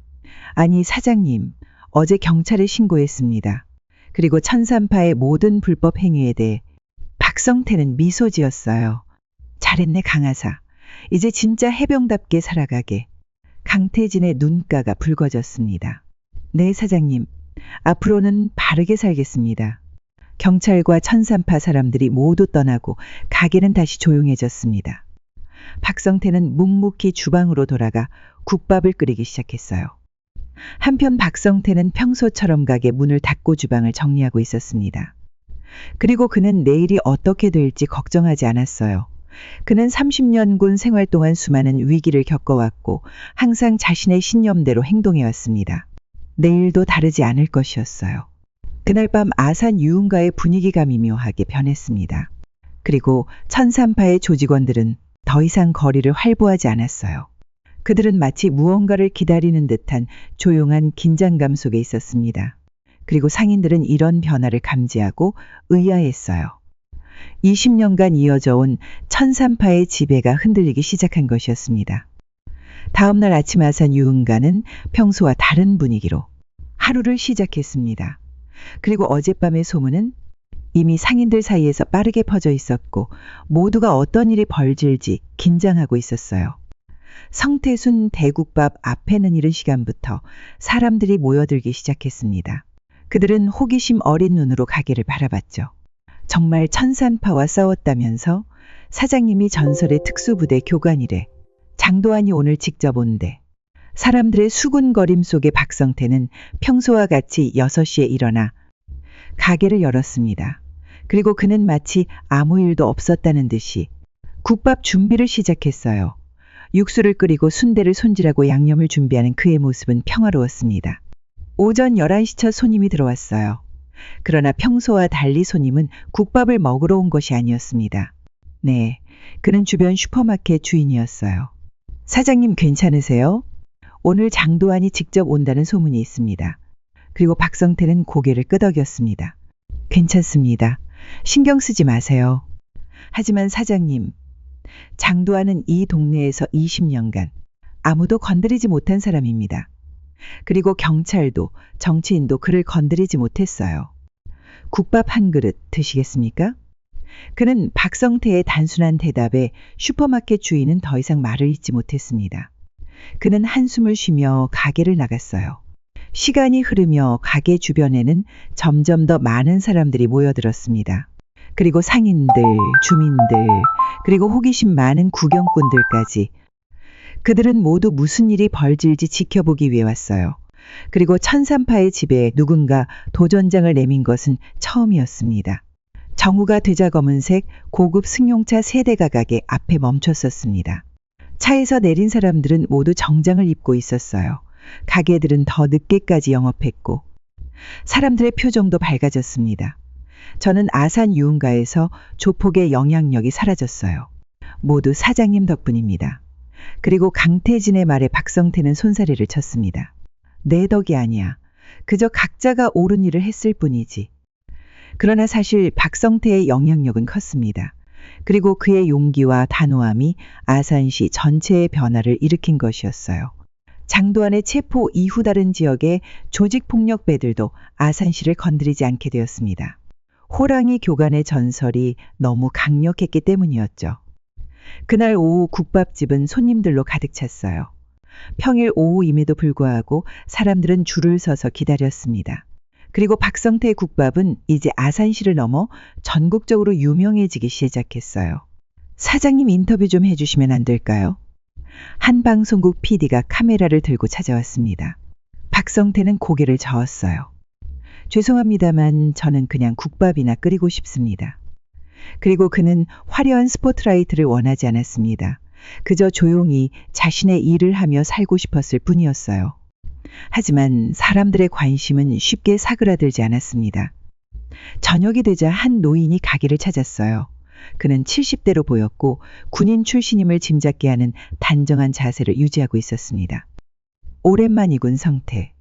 아니 사장님, 어제 경찰에 신고했습니다. 그리고 천산파의 모든 불법 행위에 대해. 박성태는 미소 지었어요. 잘했네 강하사. 이제 진짜 해병답게 살아가게. 강태진의 눈가가 붉어졌습니다. 네 사장님, 앞으로는 바르게 살겠습니다. 경찰과 천산파 사람들이 모두 떠나고 가게는 다시 조용해졌습니다. 박성태는 묵묵히 주방으로 돌아가 국밥을 끓이기 시작했어요. 한편 박성태는 평소처럼 가게 문을 닫고 주방을 정리하고 있었습니다. 그리고 그는 내일이 어떻게 될지 걱정하지 않았어요. 그는 30년 군 생활 동안 수많은 위기를 겪어왔고 항상 자신의 신념대로 행동해왔습니다. 내일도 다르지 않을 것이었어요. 그날 밤 아산 유흥가의 분위기가 미묘하게 변했습니다. 그리고 천산파의 조직원들은 더 이상 거리를 활보하지 않았어요. 그들은 마치 무언가를 기다리는 듯한 조용한 긴장감 속에 있었습니다. 그리고 상인들은 이런 변화를 감지하고 의아했어요. 20년간 이어져 온 천산파의 지배가 흔들리기 시작한 것이었습니다. 다음 날 아침 아산 유흥가는 평소와 다른 분위기로 하루를 시작했습니다. 그리고 어젯밤의 소문은 이미 상인들 사이에서 빠르게 퍼져 있었고 모두가 어떤 일이 벌질지 긴장하고 있었어요. 성태순 대국밥 앞에는 이른 시간부터 사람들이 모여들기 시작했습니다. 그들은 호기심 어린 눈으로 가게를 바라봤죠. 정말 천산파와 싸웠다면서? 사장님이 전설의 특수부대 교관이래. 장도환이 오늘 직접 온대. 사람들의 수군거림 속에 박성태는 평소와 같이 6시에 일어나 가게를 열었습니다. 그리고 그는 마치 아무 일도 없었다는 듯이 국밥 준비를 시작했어요. 육수를 끓이고 순대를 손질하고 양념을 준비하는 그의 모습은 평화로웠습니다. 오전 11시 첫 손님이 들어왔어요. 그러나 평소와 달리 손님은 국밥을 먹으러 온 것이 아니었습니다. 네, 그는 주변 슈퍼마켓 주인이었어요. 사장님 괜찮으세요? 오늘 장도환이 직접 온다는 소문이 있습니다. 그리고 박성태는 고개를 끄덕였습니다. 괜찮습니다. 신경 쓰지 마세요. 하지만 사장님, 장도환은 이 동네에서 20년간 아무도 건드리지 못한 사람입니다. 그리고 경찰도 정치인도 그를 건드리지 못했어요. 국밥 한 그릇 드시겠습니까? 그는 박성태의 단순한 대답에 슈퍼마켓 주인은 더 이상 말을 잇지 못했습니다. 그는 한숨을 쉬며 가게를 나갔어요. 시간이 흐르며 가게 주변에는 점점 더 많은 사람들이 모여들었습니다. 그리고 상인들, 주민들, 그리고 호기심 많은 구경꾼들까지. 그들은 모두 무슨 일이 벌질지 지켜보기 위해 왔어요. 그리고 천산파의 집에 누군가 도전장을 내민 것은 처음이었습니다. 정우가 되자 검은색 고급 승용차 3대가 가게 앞에 멈췄었습니다. 차에서 내린 사람들은 모두 정장을 입고 있었어요. 가게들은 더 늦게까지 영업했고 사람들의 표정도 밝아졌습니다. 저는 아산 유흥가에서 조폭의 영향력이 사라졌어요. 모두 사장님 덕분입니다. 그리고 강태진의 말에 박성태는 손사래를 쳤습니다. 내 덕이 아니야. 그저 각자가 옳은 일을 했을 뿐이지. 그러나 사실 박성태의 영향력은 컸습니다. 그리고 그의 용기와 단호함이 아산시 전체의 변화를 일으킨 것이었어요. 장도환의 체포 이후 다른 지역의 조직폭력배들도 아산시를 건드리지 않게 되었습니다. 호랑이 교관의 전설이 너무 강력했기 때문이었죠. 그날 오후 국밥집은 손님들로 가득 찼어요. 평일 오후임에도 불구하고 사람들은 줄을 서서 기다렸습니다. 그리고 박성태의 국밥은 이제 아산시를 넘어 전국적으로 유명해지기 시작했어요. 사장님 인터뷰 좀 해주시면 안 될까요? 한 방송국 PD가 카메라를 들고 찾아왔습니다. 박성태는 고개를 저었어요. 죄송합니다만 저는 그냥 국밥이나 끓이고 싶습니다. 그리고 그는 화려한 스포트라이트를 원하지 않았습니다. 그저 조용히 자신의 일을 하며 살고 싶었을 뿐이었어요. 하지만 사람들의 관심은 쉽게 사그라들지 않았습니다. 저녁이 되자 한 노인이 가게를 찾았어요. 그는 70대로 보였고 군인 출신임을 짐작케 하는 단정한 자세를 유지하고 있었습니다. 오랜만이군 성태.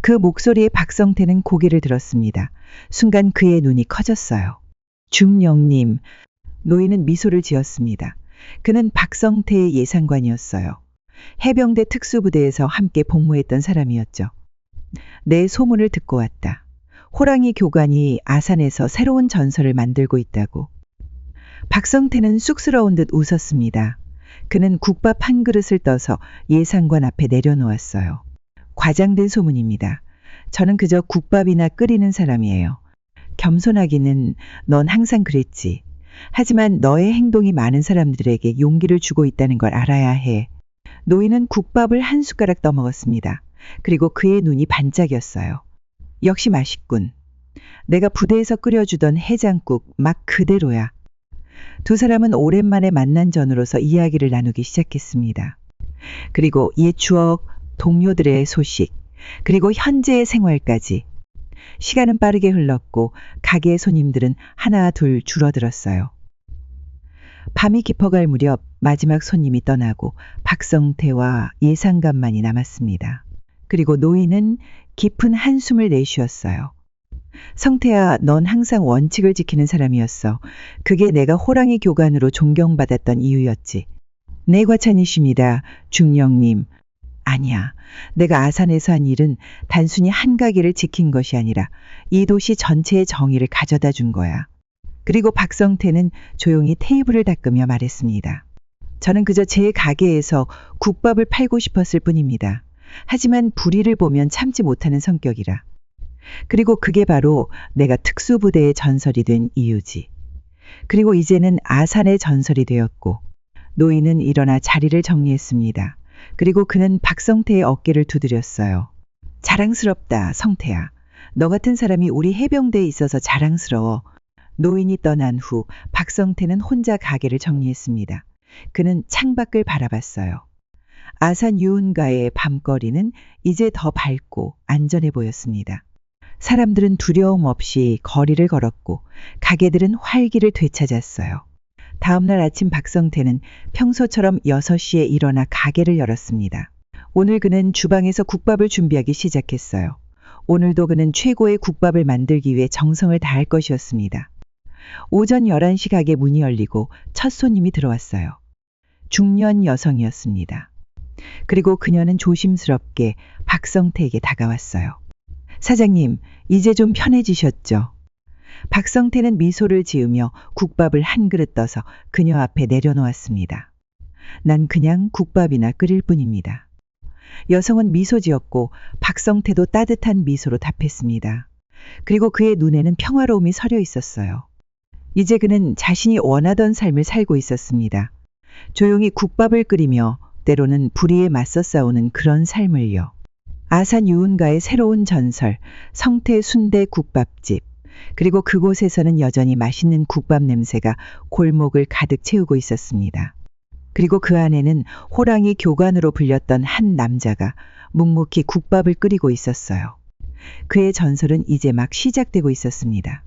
그 목소리에 박성태는 고개를 들었습니다. 순간 그의 눈이 커졌어요. 중령님. 노인은 미소를 지었습니다. 그는 박성태의 예상관이었어요. 해병대 특수부대에서 함께 복무했던 사람이었죠. 내 소문을 듣고 왔다. 호랑이 교관이 아산에서 새로운 전설을 만들고 있다고. 박성태는 쑥스러운 듯 웃었습니다. 그는 국밥 한 그릇을 떠서 예상관 앞에 내려놓았어요. 과장된 소문입니다. 저는 그저 국밥이나 끓이는 사람이에요. 겸손하기는 넌 항상 그랬지. 하지만 너의 행동이 많은 사람들에게 용기를 주고 있다는 걸 알아야 해. 노인은 국밥을 한 숟가락 떠먹었습니다. 그리고 그의 눈이 반짝였어요. 역시 맛있군. 내가 부대에서 끓여주던 해장국 맛 그대로야. 두 사람은 오랜만에 만난 전으로서 이야기를 나누기 시작했습니다. 그리고 옛 추억, 동료들의 소식, 그리고 현재의 생활까지. 시간은 빠르게 흘렀고 가게의 손님들은 하나 둘 줄어들었어요. 밤이 깊어갈 무렵 마지막 손님이 떠나고 박성태와 예상관만이 남았습니다. 그리고 노인은 깊은 한숨을 내쉬었어요. 성태야, 넌 항상 원칙을 지키는 사람이었어. 그게 내가 호랑이 교관으로 존경받았던 이유였지. 네, 과찬이십니다, 중령님. 아니야. 내가 아산에서 한 일은 단순히 한 가게를 지킨 것이 아니라 이 도시 전체의 정의를 가져다 준 거야. 그리고 박성태는 조용히 테이블을 닦으며 말했습니다. 저는 그저 제 가게에서 국밥을 팔고 싶었을 뿐입니다. 하지만 불의를 보면 참지 못하는 성격이라. 그리고 그게 바로 내가 특수부대의 전설이 된 이유지. 그리고 이제는 아산의 전설이 되었고. 노인은 일어나 자리를 정리했습니다. 그리고 그는 박성태의 어깨를 두드렸어요. 자랑스럽다, 성태야. 너 같은 사람이 우리 해병대에 있어서 자랑스러워. 노인이 떠난 후 박성태는 혼자 가게를 정리했습니다. 그는 창밖을 바라봤어요. 아산 유흥가의 밤거리는 이제 더 밝고 안전해 보였습니다. 사람들은 두려움 없이 거리를 걸었고 가게들은 활기를 되찾았어요. 다음 날 아침 박성태는 평소처럼 6시에 일어나 가게를 열었습니다. 오늘 그는 주방에서 국밥을 준비하기 시작했어요. 오늘도 그는 최고의 국밥을 만들기 위해 정성을 다할 것이었습니다. 오전 11시 가게 문이 열리고 첫 손님이 들어왔어요. 중년 여성이었습니다. 그리고 그녀는 조심스럽게 박성태에게 다가왔어요. 사장님, 이제 좀 편해지셨죠? 박성태는 미소를 지으며 국밥을 한 그릇 떠서 그녀 앞에 내려놓았습니다. 난 그냥 국밥이나 끓일 뿐입니다. 여성은 미소 지었고 박성태도 따뜻한 미소로 답했습니다. 그리고 그의 눈에는 평화로움이 서려 있었어요. 이제 그는 자신이 원하던 삶을 살고 있었습니다. 조용히 국밥을 끓이며 때로는 불의에 맞서 싸우는 그런 삶을요. 아산 유흥가의 새로운 전설, 성태 순대 국밥집. 그리고 그곳에서는 여전히 맛있는 국밥 냄새가 골목을 가득 채우고 있었습니다. 그리고 그 안에는 호랑이 교관으로 불렸던 한 남자가 묵묵히 국밥을 끓이고 있었어요. 그의 전설은 이제 막 시작되고 있었습니다.